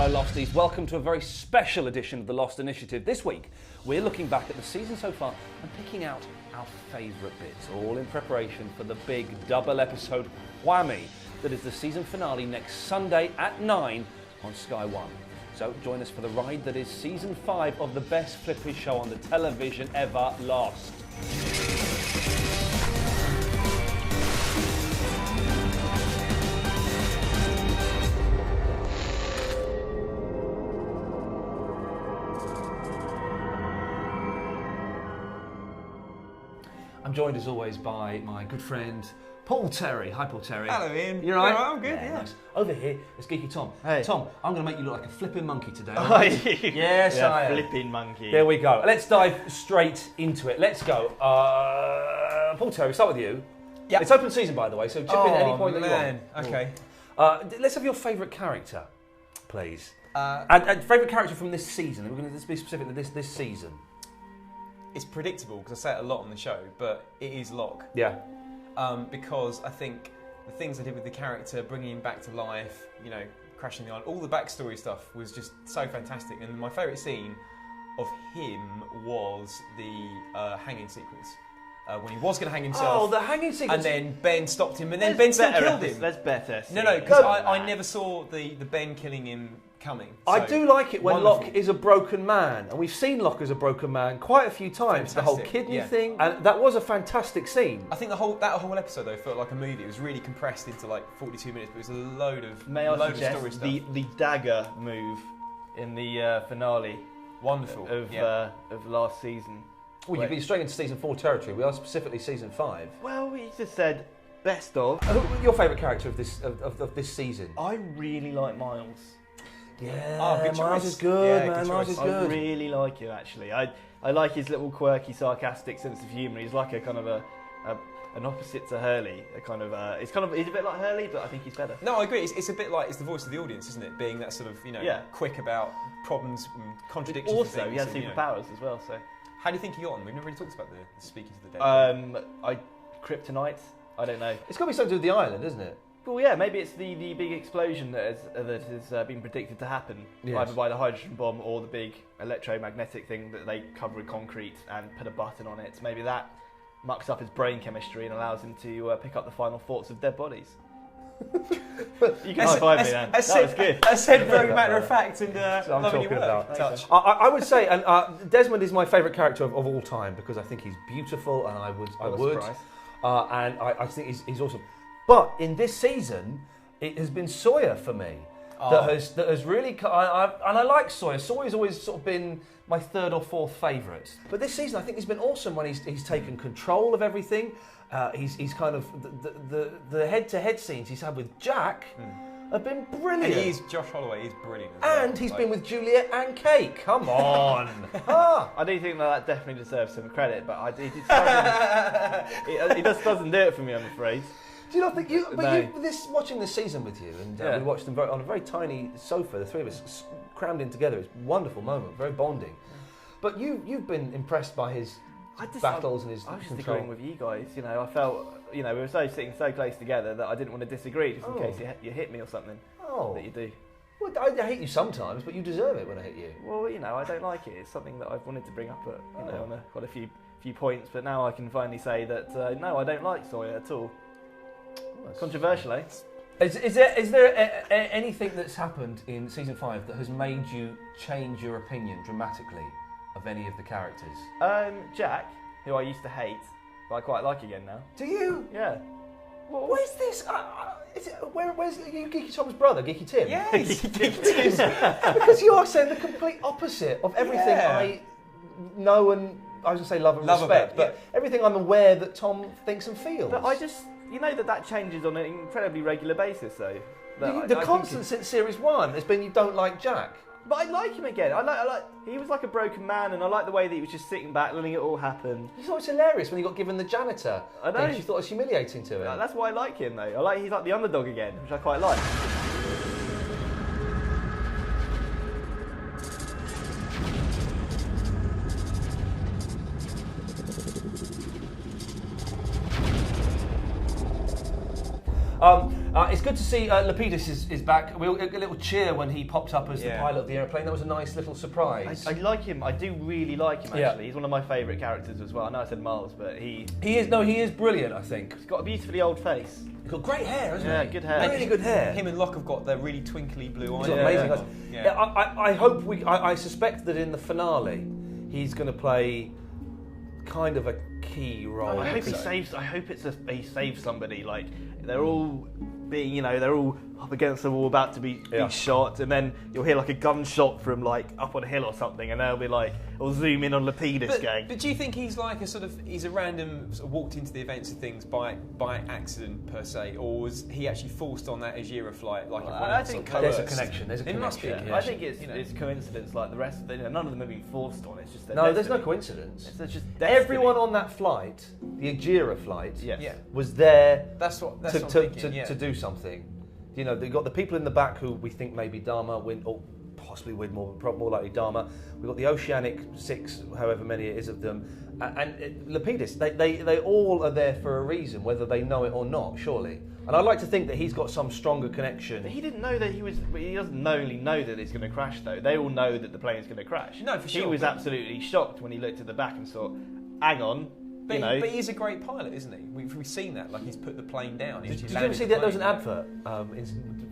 Hello Losties, welcome to a very special edition of the Lost Initiative. This week, we're looking back at the season so far and picking out our favourite bits, all in preparation for the big double episode whammy that is the season finale next Sunday at 9 on Sky One. So join us for the ride that is season 5 of the best flippy show on the television ever, Lost. I'm joined as always by my good friend Paul Terry. Hi Paul Terry. Hello Ian. You're right? I'm good, yeah. Nice. Over here is Geeky Tom. Hey. Tom, I'm going to make you look like a flipping monkey today. Oh, Yes, yeah, I am. flipping monkey. There we go. Let's dive straight into it. Let's go. Paul Terry, start with you. Yeah. It's open season, by the way, so chip in at any point that you want. Okay. Let's have your favourite character, please. And favourite character from this season. We're going to be specific to this season. It's predictable because I say it a lot on the show, but it is Locke. Yeah. Because I think the things I did with the character, bringing him back to life, you know, crashing the island, all the backstory stuff was just so fantastic. And my favourite scene of him was the hanging sequence. When he was going to hang himself. Oh, the hanging sequence. And then Ben stopped him, and then Ben still killed him. That's better. No, because I never saw the Ben killing him coming. So I do like it when wonderful. Locke is a broken man, and we've seen Locke as a broken man quite a few times. Fantastic, the whole kidney yeah. thing, and that was a fantastic scene. I think that whole episode though felt like a movie. It was really compressed into like 42 minutes, but it was a load of story stuff. The dagger move in the finale Wonderful of last season. Well, you've been straight into season 4 territory. We are specifically season 5. Well, we just said best of. Your favourite character of this season? I really like Miles. Yeah, good Miles choice. is good, Yeah, man. good Miles choice. is I good. really like him actually. I like his little quirky, sarcastic sense of humour. He's like a kind of an opposite to Hurley. He's a bit like Hurley, but I think he's better. No, I agree. It's a bit like it's the voice of the audience, isn't it? Being that sort of quick about problems and contradictions. Also, and he has things, superpowers as well. So, how do you think he got on? We've never really talked about the speaking to the dead. Kryptonite. I don't know. It's got to be something to do with the island, isn't it? Well, yeah, maybe it's the big explosion that has been predicted to happen, Yes. either by the hydrogen bomb or the big electromagnetic thing that they cover with concrete and put a button on it. Maybe that mucks up his brain chemistry and allows him to pick up the final thoughts of dead bodies. You can high-five me, man. That was good. I said very matter of fact and That's what I'm loving your talking work. about. Touch. I would say, and Desmond is my favourite character of all time because I think he's beautiful, and I would, and I think he's awesome. But in this season, it has been Sawyer for me that has really. I like Sawyer. Sawyer's always sort of been my third or fourth favourite. But this season, I think he's been awesome when he's taken control of everything. He's kind of the head-to-head scenes he's had with Jack have been brilliant. And Josh Holloway is brilliant. And he's been with Juliet and Kate. Come on. I do think that definitely deserves some credit, but he just doesn't do it for me, I'm afraid. Do you not think watching this season with you, and we watched them on a very tiny sofa, the three of us crammed in together. It's a wonderful moment, very bonding. But you've been impressed by his battles and his I was just control. agreeing with you guys. You know, I felt, we were sitting so close together that I didn't want to disagree, just in case you hit me or something. Oh, that you do. Well, I hate you sometimes, but you deserve it when I hit you. Well, I don't like it. It's something that I've wanted to bring up at, on quite a few points, but now I can finally say that no, I don't like Sawyer at all. Controversial, eh? Is there anything that's happened in season 5 that has made you change your opinion dramatically of any of the characters? Jack, who I used to hate, but I quite like again now. Do you? Yeah. Where's this? Where's Geeky Tom's brother, Geeky Tim? Yes. Because you are saying the complete opposite of everything I know and I was going to say love and respect, but everything I'm aware that Tom thinks and feels. But I just, that changes on an incredibly regular basis, though. The constant since series 1 has been you don't like Jack. But I like him again. I like. He was like a broken man, and I like the way that he was just sitting back, letting it all happen. You thought it was hilarious when he got given the janitor. I know. You thought it was humiliating to him. That's why I like him, though. He's like the underdog again, which I quite like. It's good to see Lapidus is back. We got a little cheer when he popped up as the pilot of the aeroplane. That was a nice little surprise. I like him. I do really like him, actually. He's one of my favourite characters as well. I know I said Miles, but he is brilliant, I think. He's got a beautifully old face. He's got great hair, hasn't he? Yeah, good hair. Really good hair. Him and Locke have got their really twinkly blue eyes. Amazing eyes. Yeah. I hope I suspect that in the finale he's going to play kind of a key role. I hope he saves somebody. Like they're all being, they're all up against the wall, about to be shot, and then you'll hear like a gunshot from like up on a hill or something, and they'll be like, or zoom in on Lapidus gang. But do you think he's like he's a random walked into the events of things by accident per se, or was he actually forced on that Ajira flight? Like I think there's a connection. It must be. Yeah. I think it's coincidence. Like the rest of them, none of them have been forced on. It's just there's no coincidence. It's just everyone on that flight, the Ajira flight, was there. That's what I'm thinking, to do something. They've got the people in the back who we think maybe Dharma win, or possibly win more likely Dharma. We've got the Oceanic 6, however many it is of them, and Lapidus. They all are there for a reason, whether they know it or not, surely. And I'd like to think that he's got some stronger connection. But he didn't know that he doesn't only know that it's going to crash, though. They all know that the plane's going to crash. No, for sure. He was absolutely shocked when he looked at the back and thought, hang on. But he's a great pilot, isn't he? We've seen that. Like he's put the plane down. Did you ever see that? There was an advert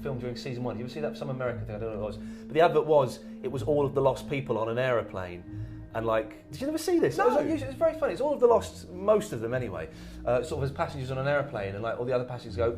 filmed during season 1. Did you ever see that for some American thing? I don't know what it was. But the advert was all of the lost people on an aeroplane. And did you never see this? No. It was very funny. It's all of the lost, most of them anyway, sort of as passengers on an aeroplane, and all the other passengers go,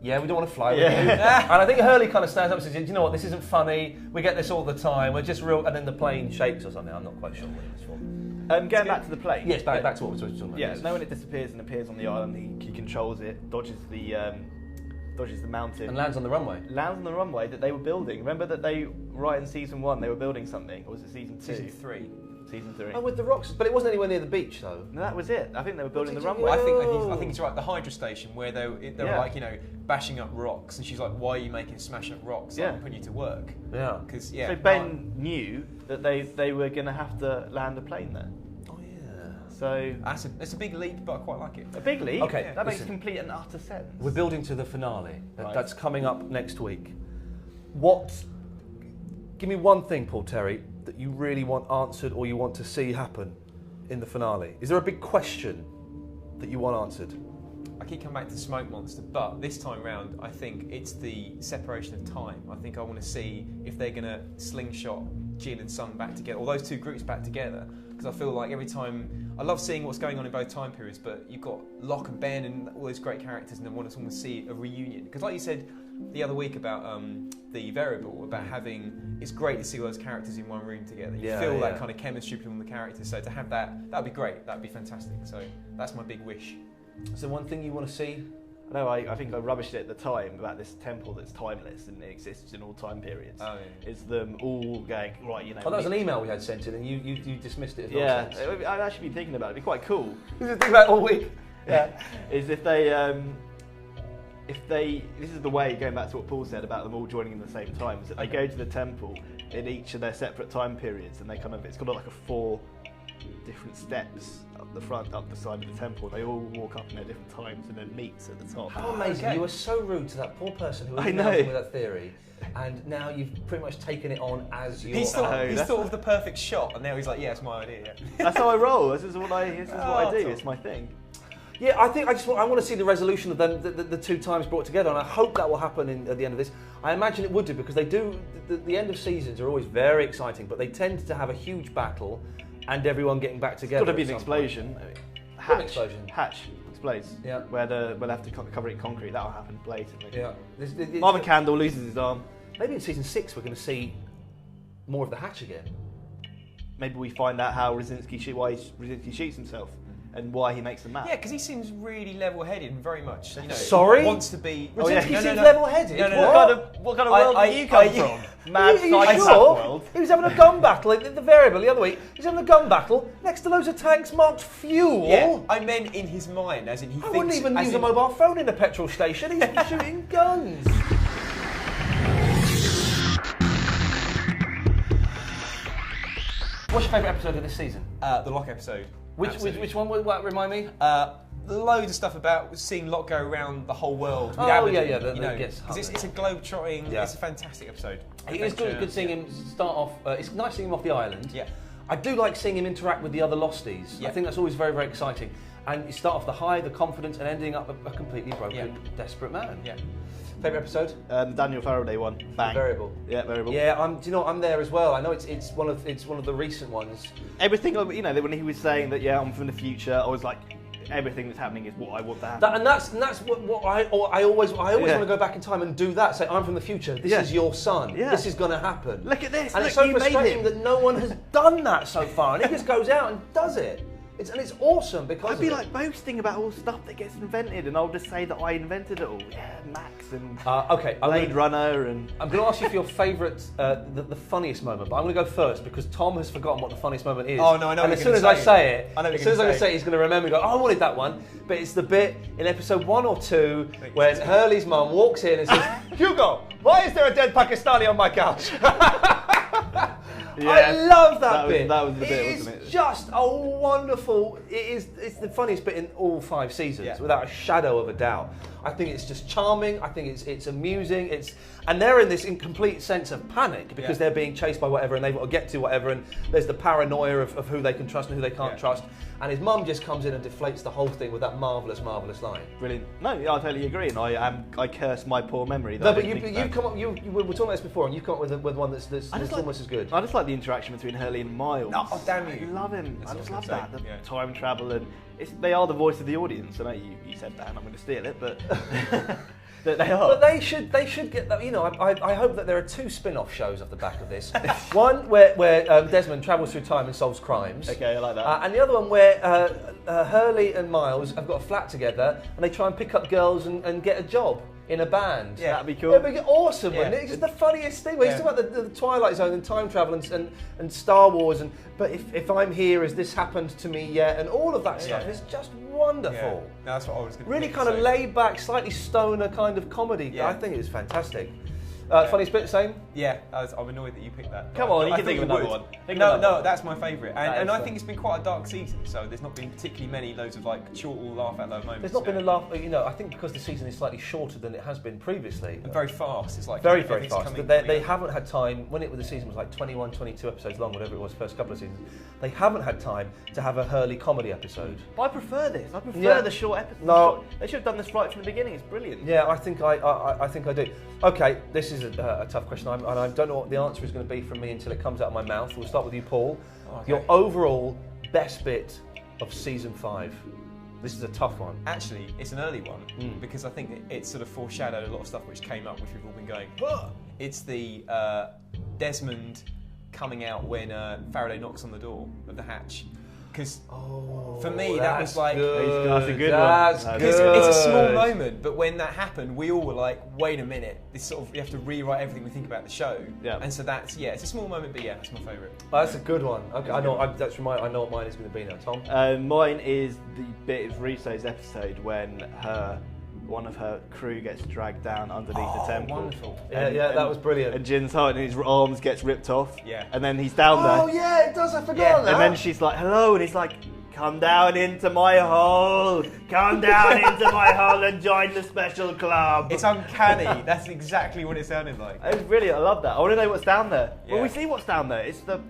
yeah, we don't want to fly with you. And I think Hurley kind of stands up and says, you know what, this isn't funny. We get this all the time. We're just real. And then the plane shakes or something. I'm not quite sure what it was for. Going back to the plane. Yes, back to what we were talking about. Yeah, when it disappears and appears on the island, he controls it, dodges the mountain. And lands on the runway. Lands on the runway that they were building. Remember that right in season 1 they were building something? Or was it season 2? Season 3. Season 3. Oh, with the rocks. But it wasn't anywhere near the beach, though. No, that was it. I think they were building the runway. I think it's right. The Hydra station where they were bashing up rocks, and she's like, "Why are you smashing up rocks? I'm putting you to work." Yeah. Because So Ben knew that they were going to have to land a plane there. Oh yeah. So it's a big leap, but I quite like it. A big leap. Okay. That makes complete and utter sense. We're building to the finale. Right. That's coming up next week. Give me one thing, Paul Terry, that you really want answered or you want to see happen in the finale. Is there a big question that you want answered? I keep coming back to Smoke Monster, but this time round, I think it's the separation of time. I think I want to see if they're going to slingshot Jin and Sun back together, or those two groups back together, because I feel like every time, I love seeing what's going on in both time periods, but you've got Locke and Ben and all those great characters, and I want to almost see a reunion. Because like you said the other week about the variable, about it's great to see all those characters in one room together. You feel that kind of chemistry between the characters, so to have that'd be great, that'd be fantastic. So that's my big wish. Is there one thing you want to see? No, I think I rubbished it at the time about this temple that's timeless and it exists in all time periods. Oh, yeah. It's them all going, right, that was an email we had sent in and you dismissed it as nonsense. Yeah, I'd actually been thinking about it. It'd be quite cool. This is the thing about all week. Yeah. Is if they, this is the way, going back to what Paul said about them all joining in the same time, is that they go to the temple in each of their separate time periods, and it's got like 4 different steps up the front, up the side of the temple. They all walk up in their different times and then meet at the top. How amazing. Okay. You were so rude to that poor person who was with that theory, and now you've pretty much taken it on as your He's thought of the perfect shot, and now he's like, yeah, it's my idea. That's how I roll. This is what I do. It's my thing. Yeah, I think I want to see the resolution of them, the 2 times brought together, and I hope that will happen at the end of this. I imagine it would do, because they do. The end of seasons are always very exciting, but they tend to have a huge battle and everyone getting back together. It's got to be an explosion. Hatch explodes. Yeah. Where they'll have to cover it in concrete. That'll happen blatantly. Yeah. Marvin Candle loses his arm. Maybe in season 6 we're going to see more of the Hatch again. Maybe we find out why Brzezinski shoots himself. And why he makes the map. Yeah, because he seems really level-headed and very much, Sorry? Wants to be... Brzezinski seems level-headed? No. What kind of world do you come from? Mad psychopath world. He was having a gun battle in the variable the other week. He was having a gun battle next to loads of tanks marked fuel. Yeah, I meant in his mind, as in he thinks... I wouldn't even use a mobile phone in a petrol station. He's shooting guns. What's your favourite episode of this season? The Locke episode. Which one? Remind me. loads of stuff about seeing Locke go around the whole world. With Oh, Aberdeen, yeah. you know, because it's a globe-trotting. Yeah. It's a fantastic episode. It is good seeing him start off. It's nice seeing him off the island. Yeah. I do like seeing him interact with the other Losties. Yeah. I think that's always very, very exciting. And you start off the high, the confidence, and ending up a completely broken, desperate man. Yeah. Favourite episode? The Daniel Faraday one. Bang. Variable. Yeah, Variable. Yeah, do you know what? I'm there as well. I know it's one of the recent ones. Everything, you know, when he was saying that, I'm from the future, I was like, everything that's happening is what I want to happen. That's what I always want to go back in time and do that. Say, I'm from the future. This is your son. Yeah. This is going to happen. Look at this. And Look, it's so you made frustrating him. that no one has done that so far, and he just goes out and does it. It's awesome because I'd be like boasting about all stuff that gets invented, and I'll just say that I invented it all. Yeah, Max and Blade Runner, and I'm going to ask you for your favourite, the funniest moment, but I'm going to go first because Tom has forgotten what the funniest moment is. Oh no, I know. And as soon as I say it, he's going to remember and go, "Oh, I wanted that one." But it's the bit in episode 1 or 2 when Hurley's mum walks in and says, "Hugo, why is there a dead Pakistani on my couch?" I love that bit. That was the bit, It's wasn't it? just a wonderful. It's the funniest bit in all 5 seasons, without a shadow of a doubt. I think it's just charming. I think it's amusing. And they're in this incomplete sense of panic because they're being chased by whatever, and they've got to get to whatever. And there's the paranoia of who they can trust and who they can't trust. And his mum just comes in and deflates the whole thing with that marvellous line. Brilliant. No, I totally agree, and I curse my poor memory. No, but you've come up. We were talking about this before, and you've come up with one that's almost as good. I just like the interaction between Hurley and Miles. Oh, damn you! I love him. I just love that. The Yeah. time travel, and they are the voice of the audience. I know you said that, and I'm going to steal it, but that they are. But they should get that. You know, I hope that there are 2 spin-off shows off the back of this. One where Desmond travels through time and solves crimes. Okay, I like that. And the other one where Hurley and Miles have got a flat together and they try and pick up girls and get a job in a band. Yeah, that'd be cool. It'd be awesome, wouldn't it? It's just the funniest thing. He's talking about the Twilight Zone and time travel and Star Wars, but if I'm here, has this happened to me yet? And all of that stuff is just wonderful. Yeah. No, that's what I was going to Really kind of laid back, slightly stoner kind of comedy. Yeah. I think it's fantastic. Funniest bit, same? Yeah, I'm annoyed that you picked that. Come on, you can think of another one. No, that's my favourite. And I think it's been quite a dark season, so there's not been particularly many loads of like short or laugh out loud moments. There's not been a laugh, I think because the season is slightly shorter than it has been previously. And very fast. It's like very fast. They haven't had time, when the season was like 21, 22 episodes long, whatever it was, first couple of seasons, they haven't had time to have a Hurley comedy episode. But I prefer this. I prefer the short episodes. No. They should have done this right from the beginning. It's brilliant. Yeah, I think I do. Okay, this is a tough question, and I don't know what the answer is going to be from me until it comes out of my mouth. We'll start with you, Paul. Okay. Your overall best bit of season 5. This is a tough one. Actually, it's an early one because I think it sort of foreshadowed a lot of stuff which came up, which we've all been going. It's the Desmond coming out when Faraday knocks on the door of the hatch. Because for me, that was like... That's a good That's one. good. It's a small moment, but when that happened, we all were like, wait a minute, this sort of, you have to rewrite everything we think about the show. Yeah. And so that's, it's a small moment, but that's my favourite. That's a good one. Okay, I know what mine is going to be now, Tom. Mine is the bit of Riso's episode when one of her crew gets dragged down underneath the temple. Wonderful. That was brilliant. And Jin's heart and his arms gets ripped off. Yeah. And then he's down there. Oh yeah, it does. I forgot that. And then she's like, hello, and he's like, come down into my hole. Come down into my hole and join the special club. It's uncanny. That's exactly what it sounded like. It was brilliant. I love that. I want to know what's down there. Yeah. Well, we see what's down there. It's the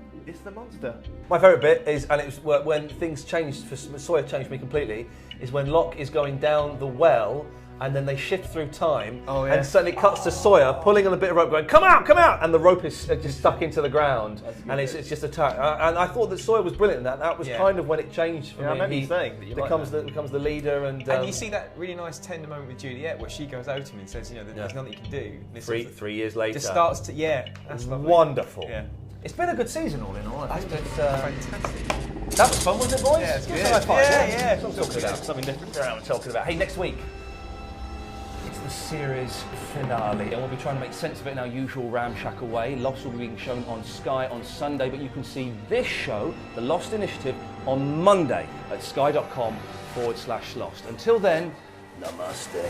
monster. My favourite bit is, and it was when things changed for Sawyer, changed me completely, is when Locke is going down the well. And then they shift through time, and suddenly it cuts to Sawyer pulling on a bit of rope, going, "Come out, come out!" And the rope is just stuck into the ground, and it's just attacked. And I thought that Sawyer was brilliant in that. That was kind of when it changed for me. I remember you saying that you becomes the leader, and you see that really nice tender moment with Juliet where she goes over to him and says, there's nothing you can do. And 3 years later, it starts to that's lovely. Wonderful. Yeah. It's been a good season, all in all. I think it's fantastic. That was fun, wasn't it, boys? Yeah, it's Give good. us a high five. Yeah. Something to talk about. Something different we're talking about. Hey, next week, it's the series finale, and we'll be trying to make sense of it in our usual ramshackle way. Lost will be being shown on Sky on Sunday, but you can see this show, The Lost Initiative, on Monday at sky.com/lost. Until then, namaste.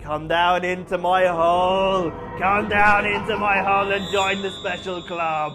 Come down into my hole. Come down into my hole and join the special club.